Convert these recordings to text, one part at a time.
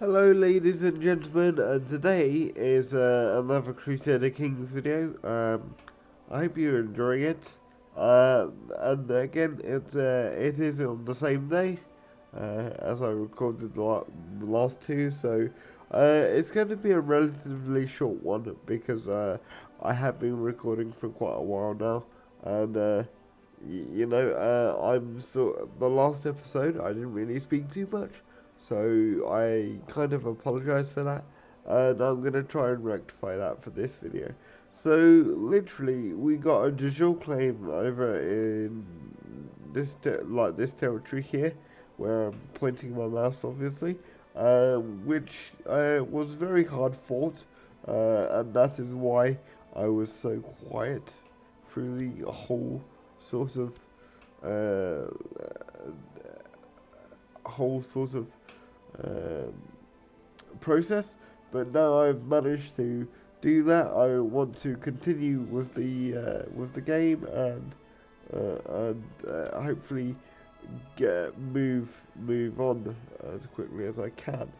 Hello ladies and gentlemen, and today is another Crusader Kings video. I hope you're enjoying it. And again, it is on the same day as I recorded the last two, so it's going to be a relatively short one because I have been recording for quite a while now, and I'm the last episode I didn't really speak too much. So I kind of apologize for that, and I'm gonna try and rectify that for this video. So literally, we got a de jure claim over in this territory here, where I'm pointing my mouse, obviously, which was very hard fought, and that is why I was so quiet through the whole sort of uh, whole sort of um, process. But now I've managed to do that. I want to continue with the game and hopefully move on as quickly as I can.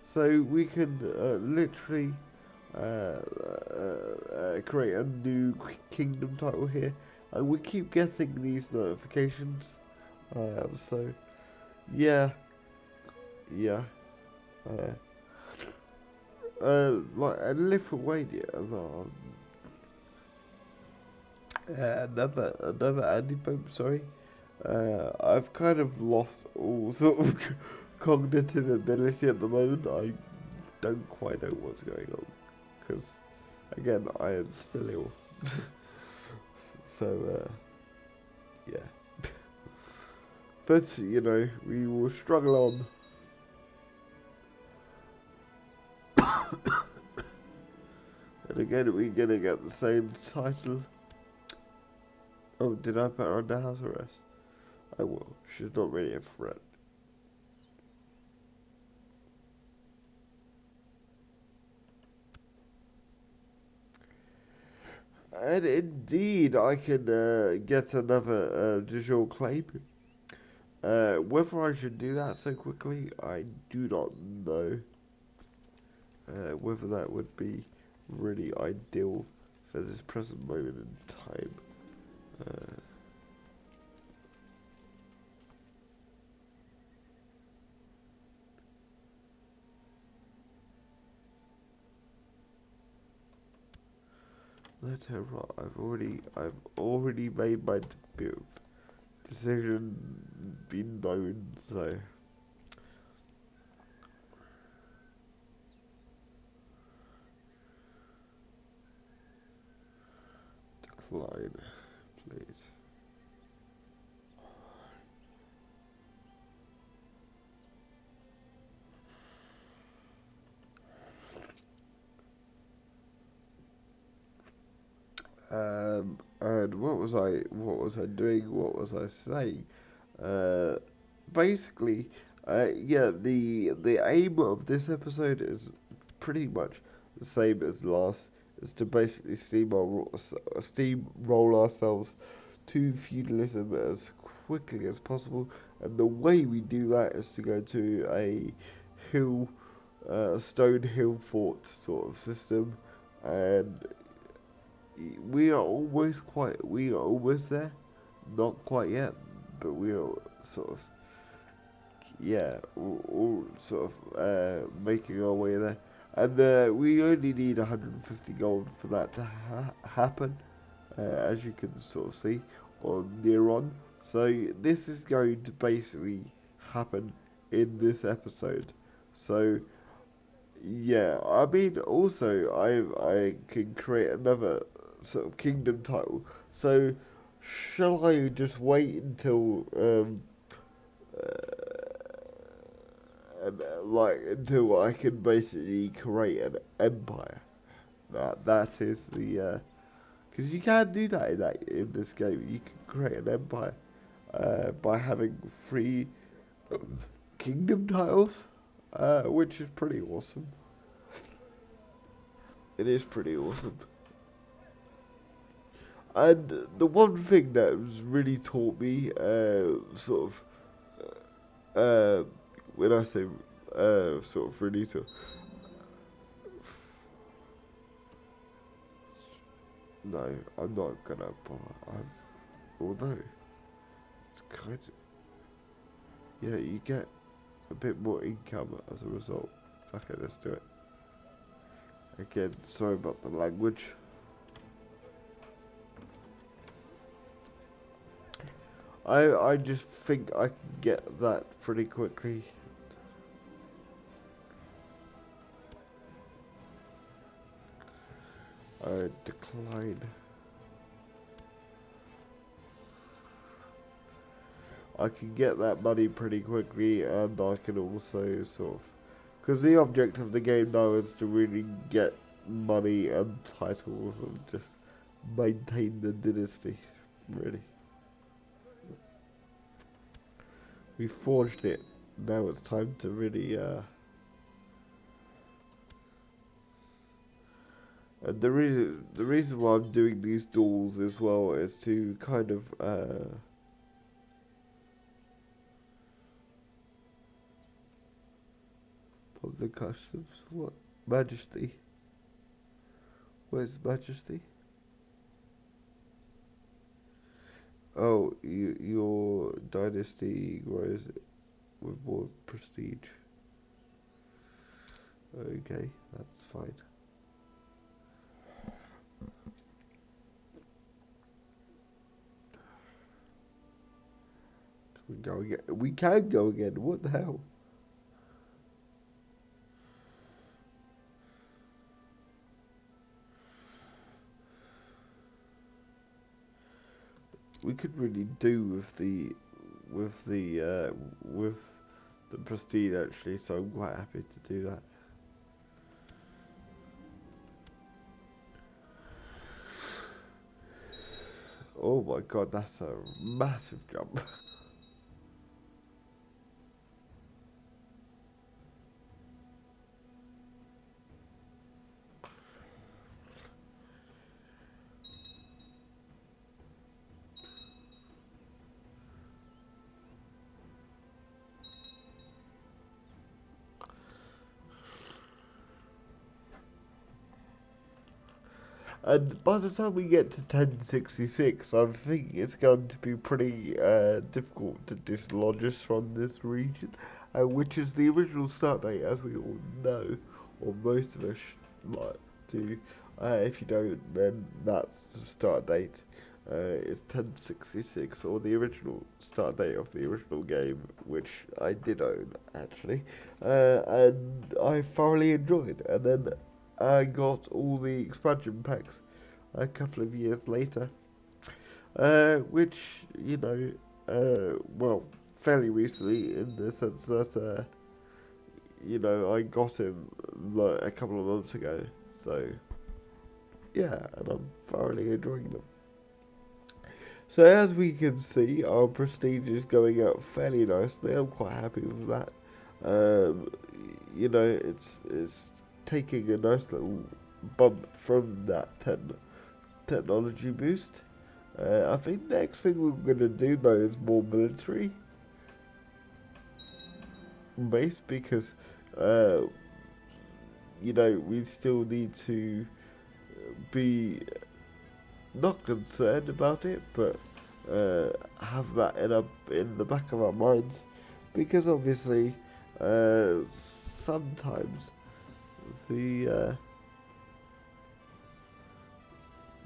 So we can literally create a new kingdom title here, and we keep getting these notifications. So yeah, yeah. Uh, like a Lithuania, another anti-pope. Sorry, I've kind of lost all sort of cognitive ability at the moment. I don't quite know what's going on because, again, I am still ill. So yeah, but we will struggle on. And again, we're gonna get the same title. Oh, did I put her under house arrest? I will. She's not really a threat. And indeed, I can get another de jure claim. Whether I should do that so quickly, I do not know. Whether that would be really ideal for this present moment in time. Let her rot. I've already made my decision been known, so decline, please. And what was I doing? What was I saying? Uh, Basically, yeah, the aim of this episode is pretty much the same as last. Is to basically steamroll ourselves to feudalism as quickly as possible, and the way we do that is to go to a hill, stone hill fort sort of system, and we are almost there, not quite yet, but we are sort of all sort of making our way there. And we only need 150 gold for that to happen, as you can sort of see on near on. So this is going to basically happen in this episode. So yeah, I mean also I can create another sort of kingdom title. So shall I just wait until until I can basically create an empire? That is the because you can do that in this game. You can create an empire by having three kingdom titles, which is pretty awesome. It is pretty awesome. And the one thing that has really taught me, sort of, when I say sort of really to. No, I'm not gonna buy. Although it's kind of, yeah, you get a bit more income as a result. Okay, let's do it. Again, sorry about the language. I just think I can get that pretty quickly. Decline. I can get that money pretty quickly, and I can also sort of, because the object of the game now is to really get money and titles and just maintain the dynasty, really. We forged it. Now it's time to really. And the reason why I'm doing these duels as well is to kind of of the customs. What? Majesty. Where's Majesty? Oh, your dynasty grows with more prestige. Okay, that's fine. Can we go again? We can go again. What the hell? We could really do with the prestige actually, so I'm quite happy to do that. Oh my god, that's a massive jump. And by the time we get to 1066, I think it's going to be pretty difficult to dislodge us from this region, which is the original start date, as we all know, or most of us like to. If you don't, then that's the start date. It's 1066, or the original start date of the original game, which I did own actually, and I thoroughly enjoyed. And then I got all the expansion packs a couple of years later, which, you know, well, fairly recently in the sense that, you know, I got him like a couple of months ago, so yeah, and I'm thoroughly enjoying them. So as we can see, our prestige is going up fairly nicely. I'm quite happy with that. Um, you know, it's taking a nice little bump from that technology boost. I think next thing we're gonna do though is more military base because you know, we still need to be not concerned about it, but have that in the back of our minds, because obviously sometimes the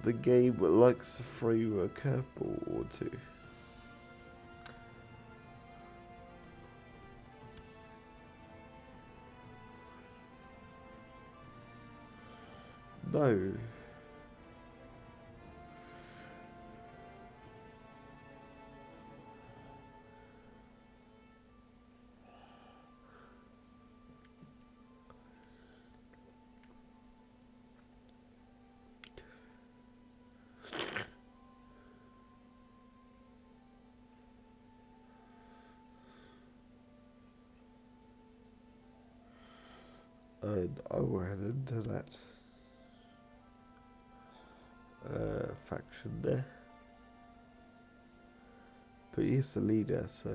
the game likes to throw you a curveball or two. No. And I will head into that faction there. But he's the leader, so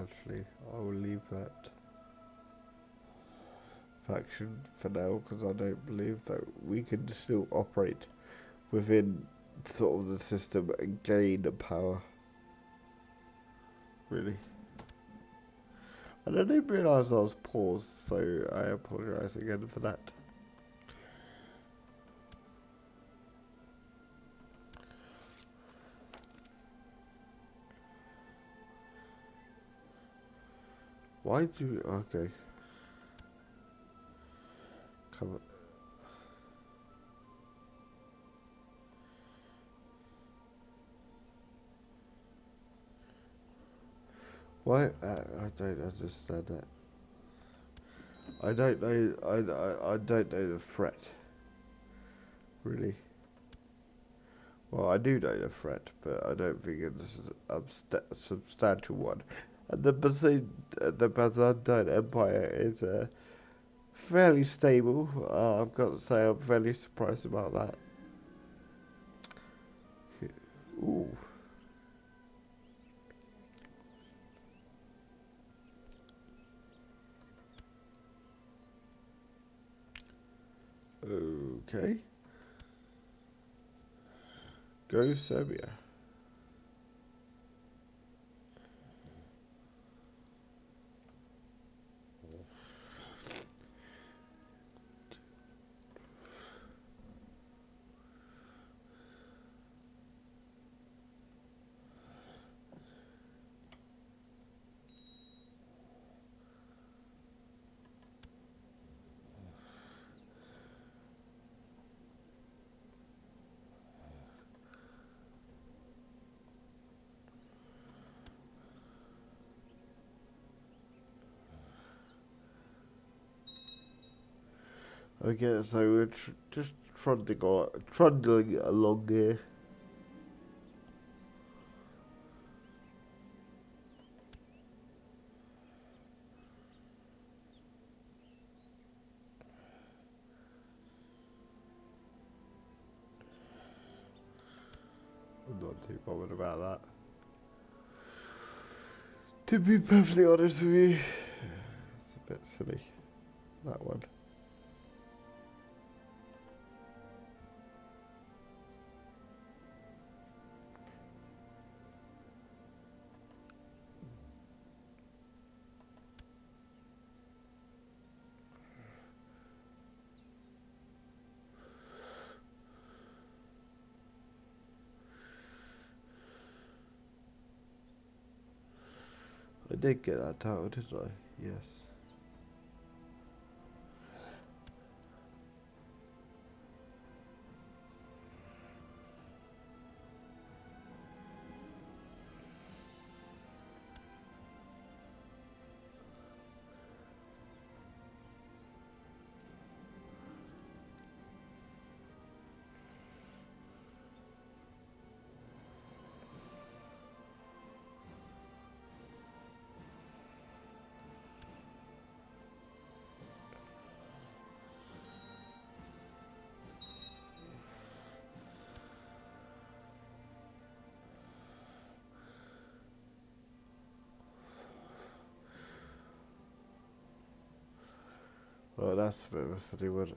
actually. I will leave that faction for now because I don't believe that we can still operate within sort of the system and gain power. Really. And I didn't realise I was paused, so I apologise again for that. Why do... Okay. Come on. Why? I don't understand that. I don't know. I don't know the threat. Really. Well, I do know the threat, but I don't think it's a substantial one. And the Byzantine Empire is fairly stable. I've got to say, I'm fairly surprised about that. Ooh. Okay. Go Serbia. Okay, so we're just trundling along here. I'm not too bothered about that. To be perfectly honest with you, it's a bit silly, that one. I did get that title, didn't I? Yes. Oh, that's a bit of a silly one.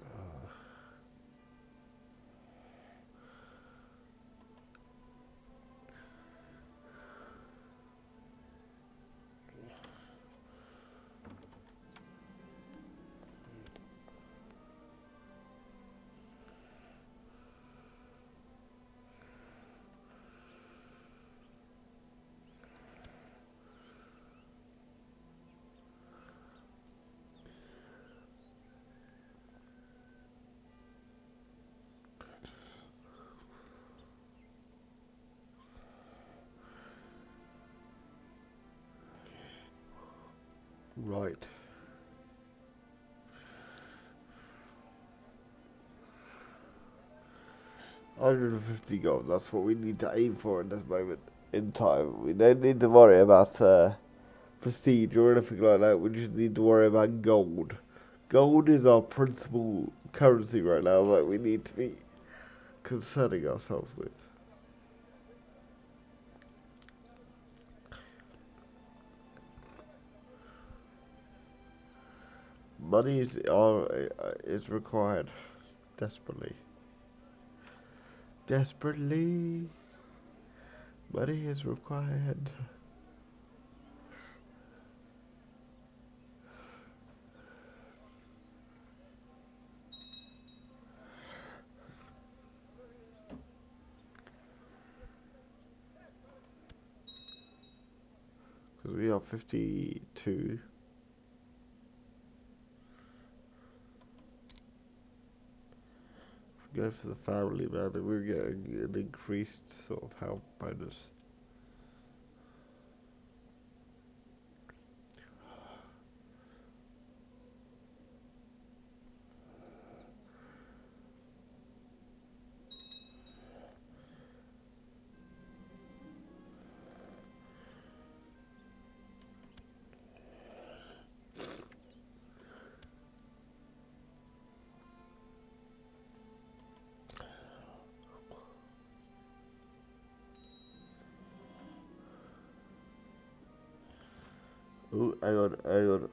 Right. $150 gold, that's what we need to aim for in this moment in time. We don't need to worry about prestige or anything like that, we just need to worry about gold. Gold is our principal currency right now that we need to be concerning ourselves with. Money is required desperately. Desperately, money is required. Because we are 52. If we go for the family man, then we're getting an increased sort of health bonus. Oh, hang on, hang on.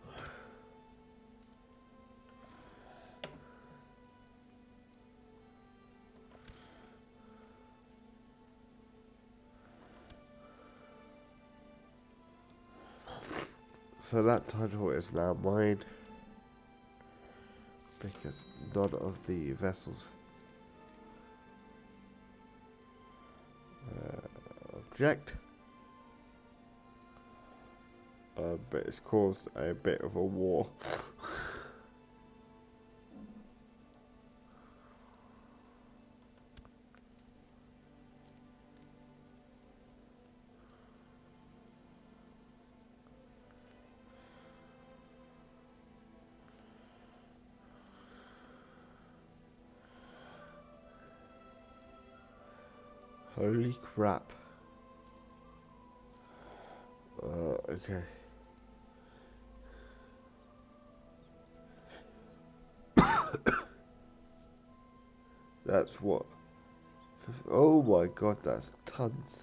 So that title is now mine, because none of the vessels object. But it's caused a bit of a war. Holy crap. Okay. That's what? Oh my god, that's tons.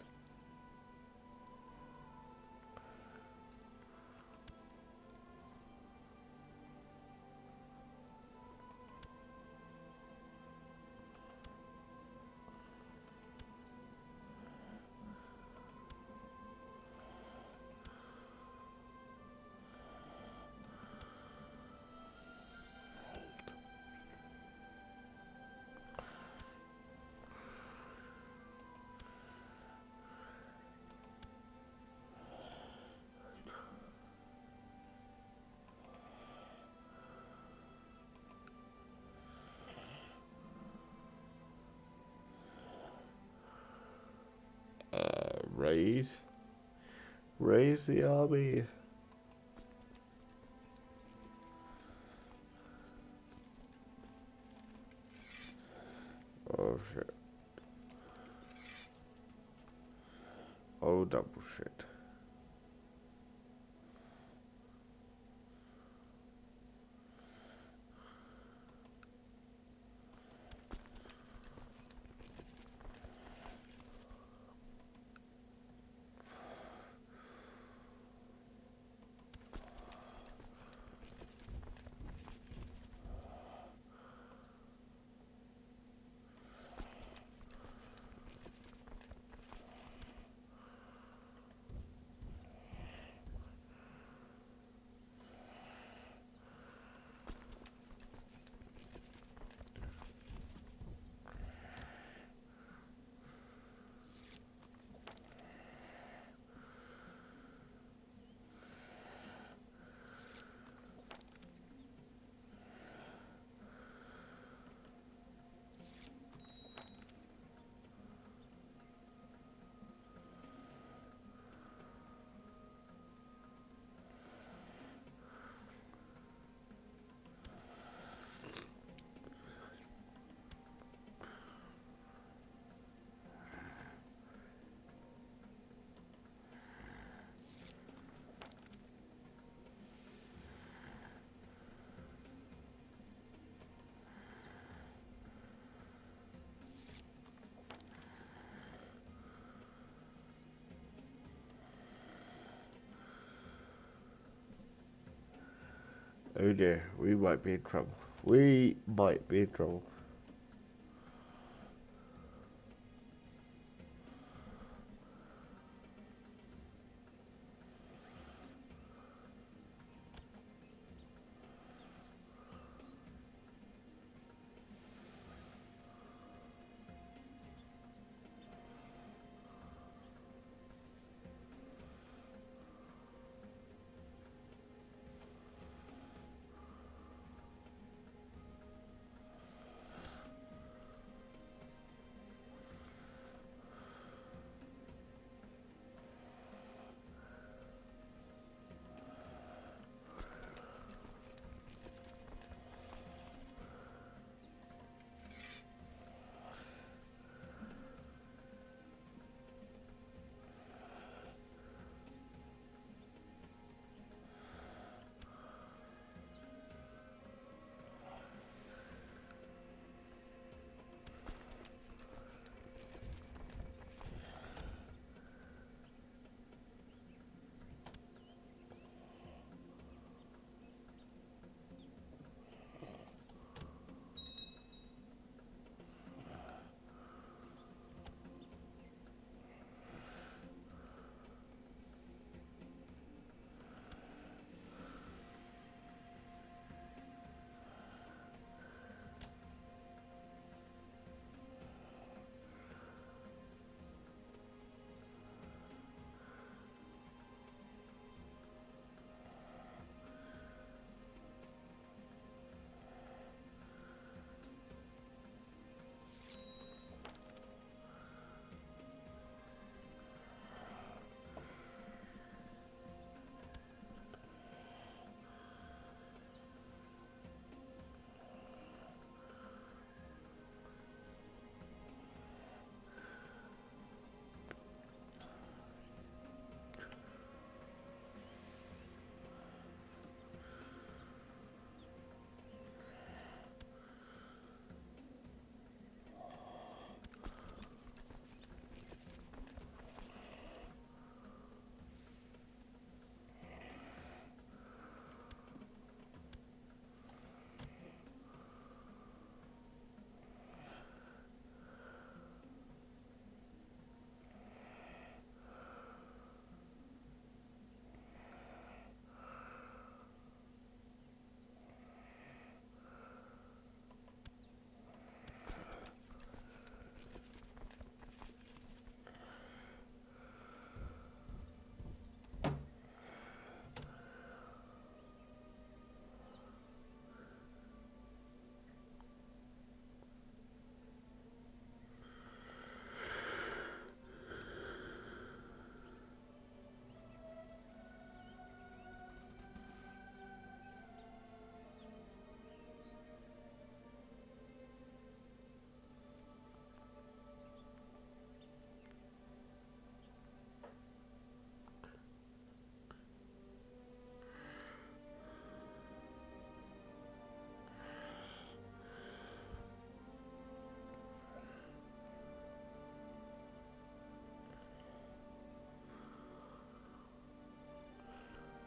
Raise. Raise the army. Oh shit. Oh double shit. Oh dear, we might be in trouble. We might be in trouble.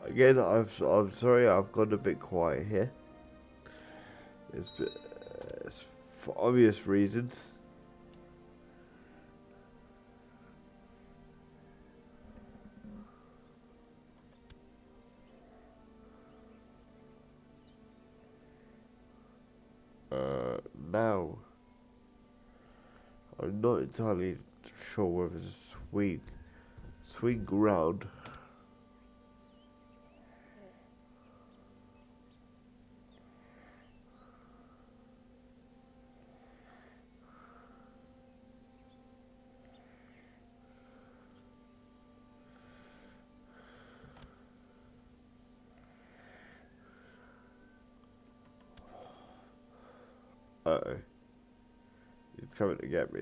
Again, I'm sorry, I've gone a bit quiet here. It's for obvious reasons. Now, I'm not entirely sure whether to swing round. Uh-oh. He's coming to get me.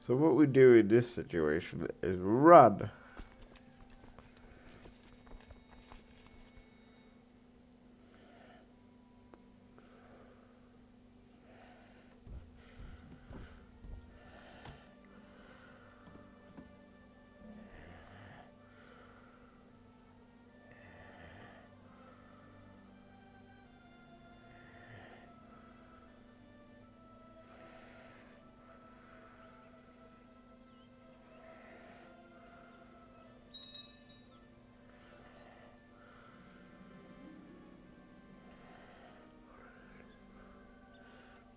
So what we do in this situation is run.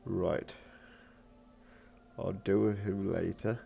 Right. I'll deal with him later.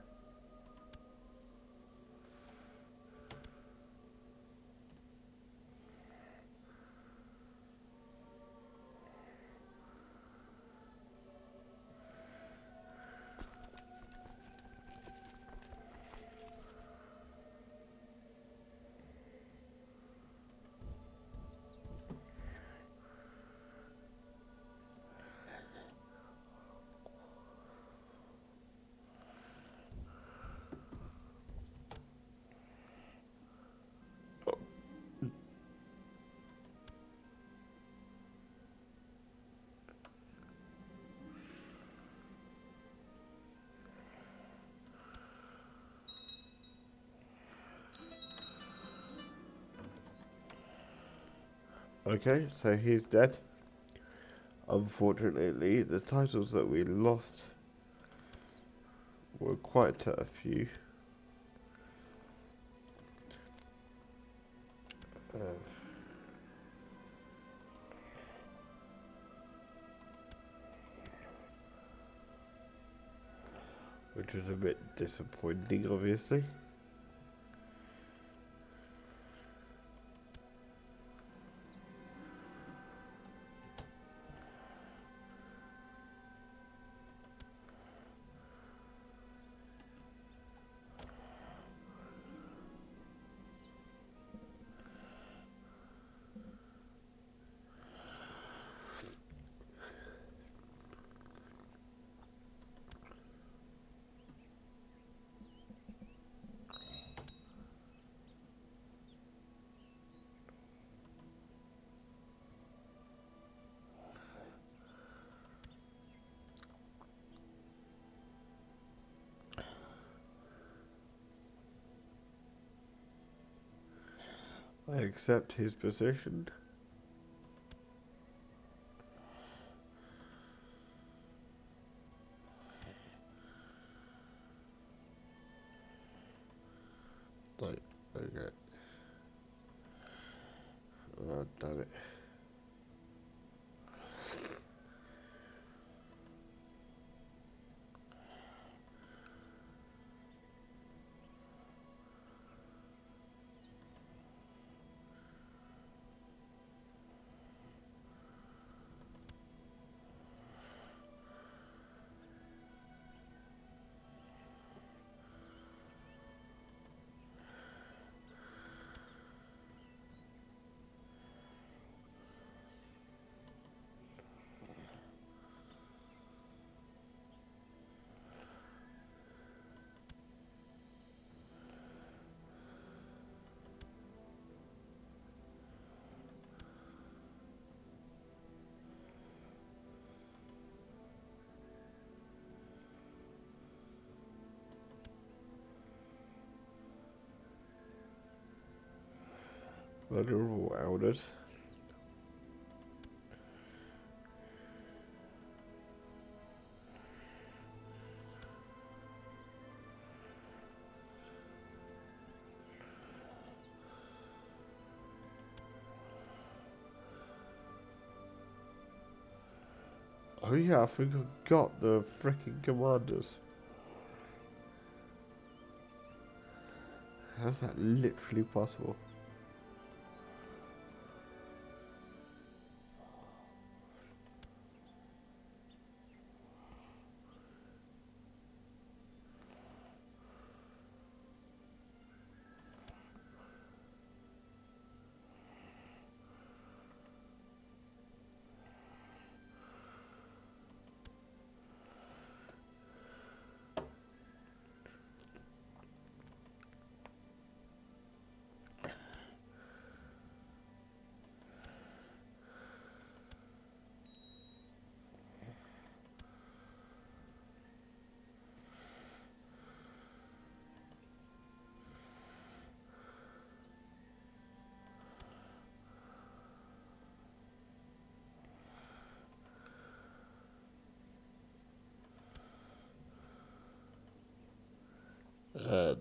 Okay, so he's dead. Unfortunately, the titles that we lost were quite a few. Uh, which was a bit disappointing, obviously. I accept his position. Like, okay. Oh, damn it. Vulnerable elders. Oh yeah, I think I got the freaking commanders. How's that literally possible?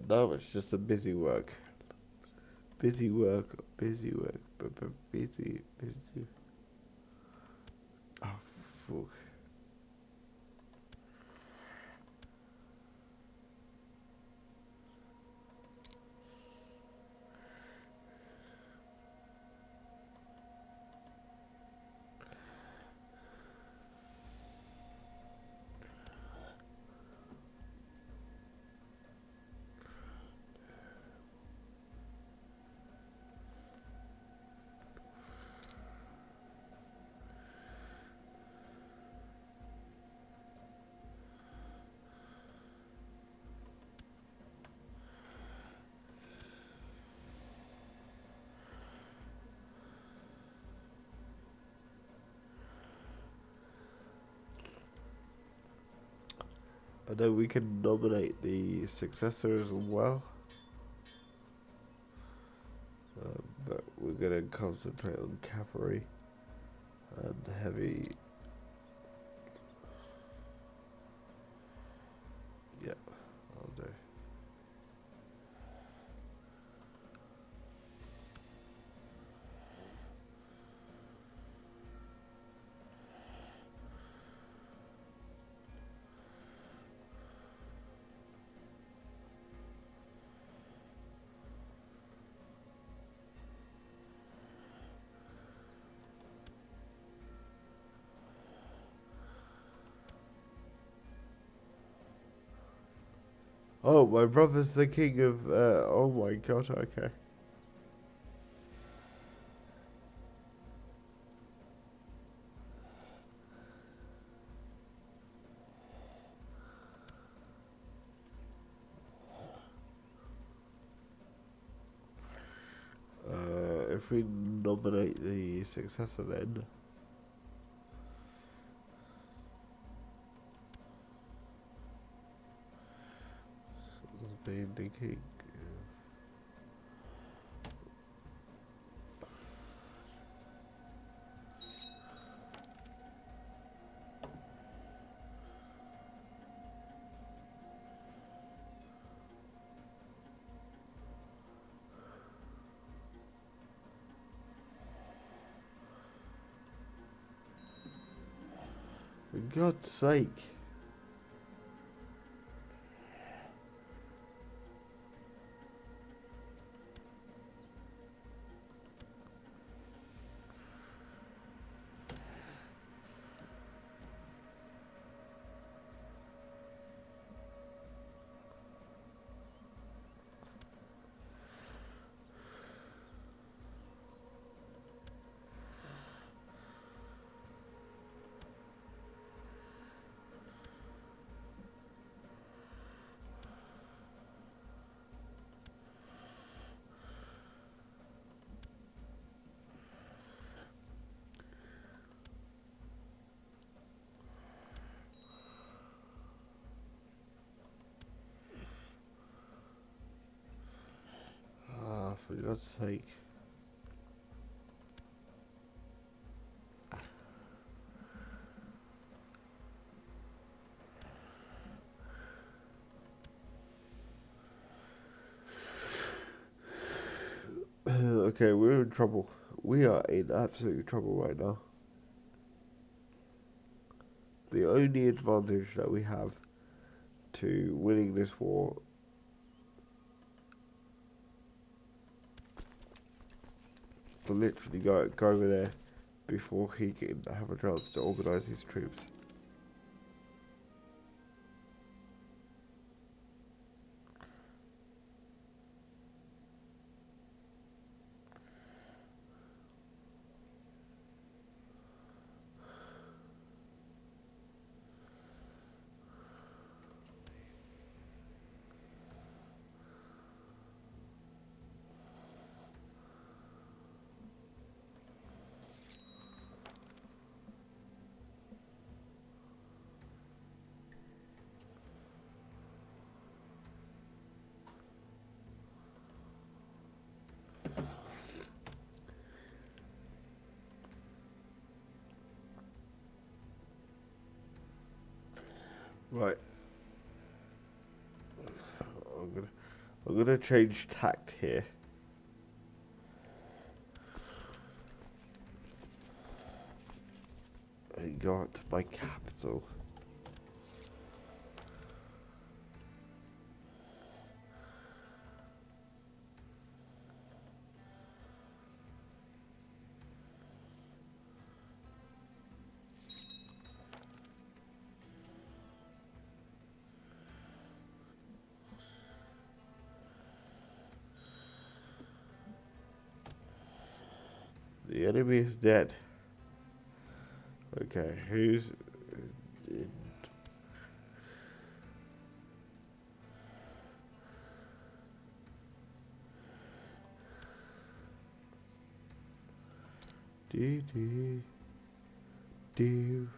No, it's just a busy work. Busy work, busy work, busy. Oh, fuck. I know we can nominate the successor as well, but we're going to concentrate on cavalry and heavy. Yeah, I'll do. Oh, my brother's the king of. Oh my god, okay. If we nominate the successor then. Being the king. For God's sake. Ah, for God's sake. Okay, we're in trouble. We are in absolute trouble right now. The only advantage that we have to winning this war to literally go over there before he can have a chance to organise his troops. Right. I'm gonna change tact here. And go out to my capital. The enemy is dead. Okay, who's... Do.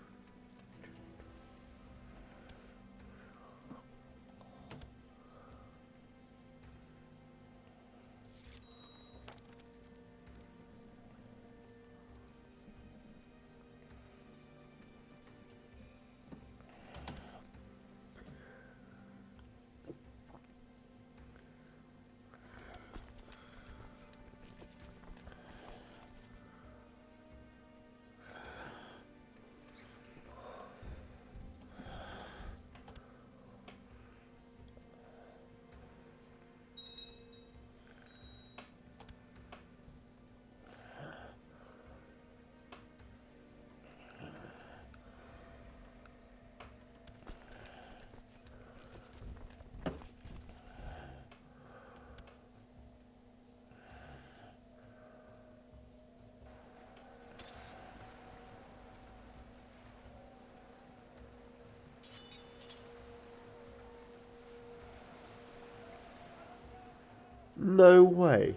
No way.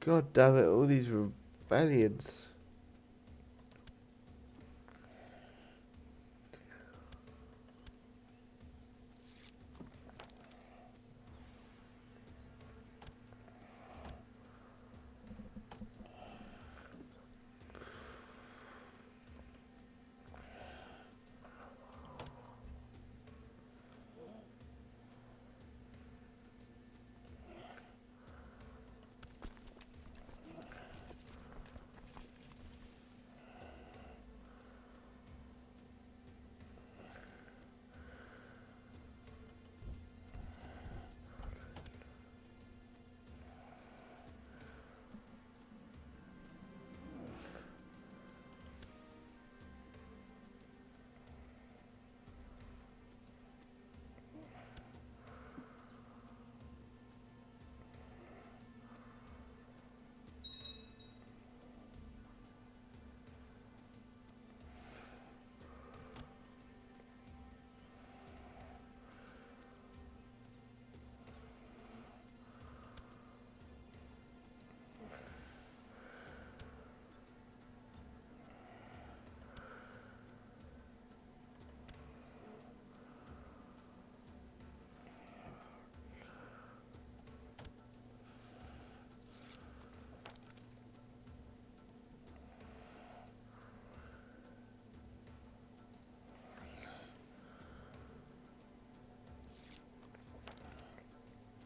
God damn it, all these rebellions.